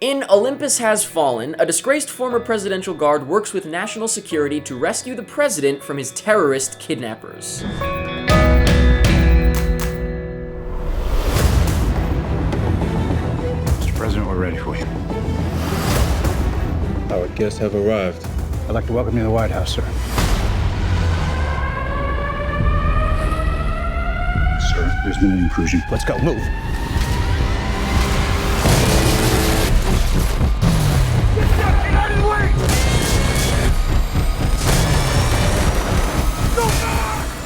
In Olympus Has Fallen, a disgraced former presidential guard works with national security to rescue the president from his terrorist kidnappers. Mr. President, we're ready for you. Our guests have arrived. I'd like to welcome you to the White House, sir. Sir, there's been an intrusion. Let's go. Move.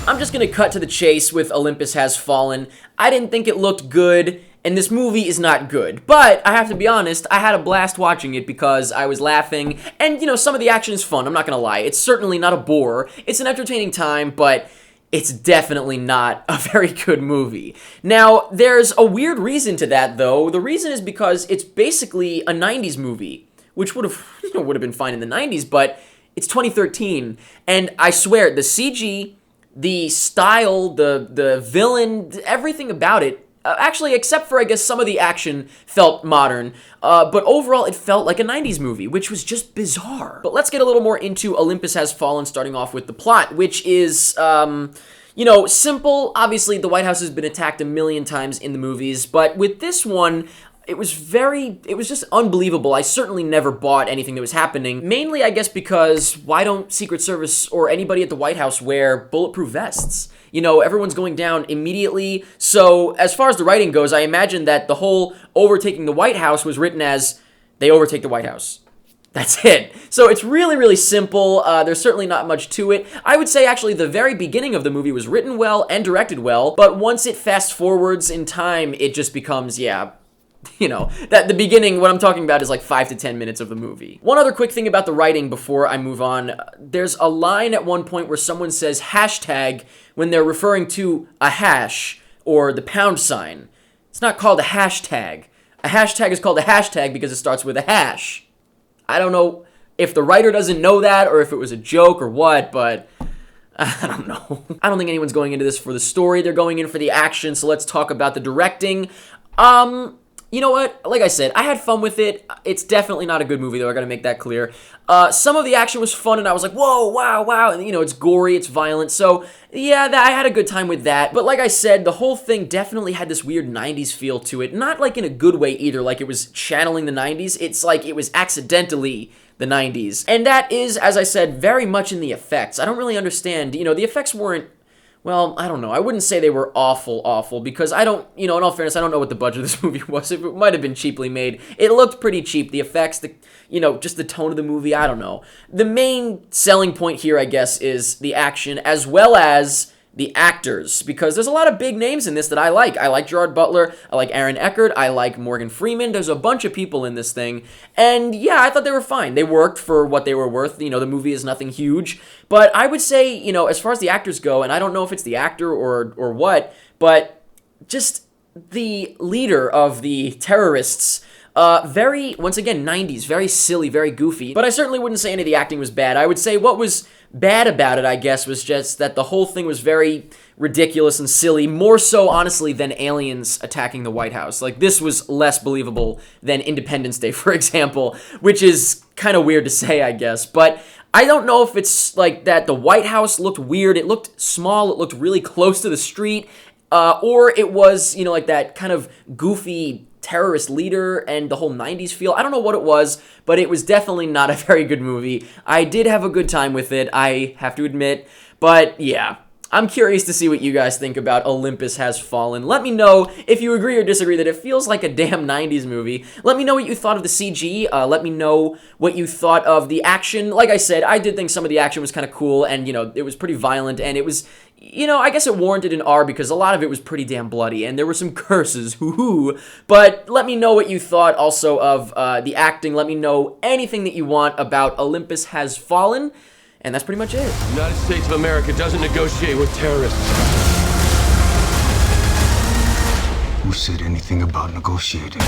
I'm just gonna cut to the chase with Olympus Has Fallen. I didn't think it looked good, and this movie is not good. But I have to be honest, I had a blast watching it because I was laughing, and you know, some of the action is fun, I'm not gonna lie. It's certainly not a bore. It's an entertaining time, but it's definitely not a very good movie. Now, there's a weird reason to that, though. The reason is because it's basically a 90s movie, which would have been fine in the 90s, but it's 2013, and I swear, the CG, the style, the villain, everything about it, actually, except for, I guess, some of the action felt modern, but overall, it felt like a 90s movie, which was just bizarre. But let's get a little more into Olympus Has Fallen, starting off with the plot, which is, simple. Obviously, the White House has been attacked a million times in the movies, but with this one, it was just unbelievable. I certainly never bought anything that was happening. Mainly, I guess, because why don't Secret Service or anybody at the White House wear bulletproof vests? You know, everyone's going down immediately. So, as far as the writing goes, I imagine that the whole overtaking the White House was written as, they overtake the White House. That's it. So it's really, really simple. There's certainly not much to it. I would say, actually, the very beginning of the movie was written well and directed well, but once it fast forwards in time, it just becomes, that the beginning, what I'm talking about is like 5 to 10 minutes of the movie. One other quick thing about the writing before I move on. There's a line at one point where someone says hashtag when they're referring to a hash or the pound sign. It's not called a hashtag. A hashtag is called a hashtag because it starts with a hash. I don't know if the writer doesn't know that or if it was a joke or what, but I don't know. I don't think anyone's going into this for the story. They're going in for the action, so let's talk about the directing. You know what? Like I said, I had fun with it. It's definitely not a good movie, though. I gotta make that clear. Some of the action was fun, and I was like, whoa, wow. And, it's gory, it's violent. So, yeah, I had a good time with that. But like I said, the whole thing definitely had this weird 90s feel to it. Not, like, in a good way, either. Like, it was channeling the 90s. It's like it was accidentally the 90s. And that is, as I said, very much in the effects. I don't really understand. The effects weren't, well, I don't know. I wouldn't say they were awful, because I don't, in all fairness, I don't know what the budget of this movie was. It might have been cheaply made. It looked pretty cheap. The effects, just the tone of the movie, I don't know. The main selling point here, I guess, is the action as well as the actors, because there's a lot of big names in this that I like. I like Gerard Butler, I like Aaron Eckhart, I like Morgan Freeman. There's a bunch of people in this thing, and yeah, I thought they were fine. They worked for what they were worth. The movie is nothing huge, but I would say, as far as the actors go, and I don't know if it's the actor or what, but just the leader of the terrorists, very, once again, 90s, very silly, very goofy, but I certainly wouldn't say any of the acting was bad. I would say what was bad about it, I guess, was just that the whole thing was very ridiculous and silly, more so, honestly, than aliens attacking the White House. Like, this was less believable than Independence Day, for example, which is kind of weird to say, I guess, but I don't know if it's like that the White House looked weird, it looked small, it looked really close to the street, or it was, like that kind of goofy terrorist leader and the whole 90s feel. I don't know what it was, but it was definitely not a very good movie. I did have a good time with it, I have to admit, but yeah. I'm curious to see what you guys think about Olympus Has Fallen. Let me know if you agree or disagree that it feels like a damn 90s movie. Let me know what you thought of the CG. Let me know what you thought of the action. Like I said, I did think some of the action was kind of cool, and, it was pretty violent, and it was, I guess it warranted an R because a lot of it was pretty damn bloody, and there were some curses, hoo-hoo. But let me know what you thought also of the acting. Let me know anything that you want about Olympus Has Fallen. And that's pretty much it. The United States of America doesn't negotiate with terrorists. Who said anything about negotiating?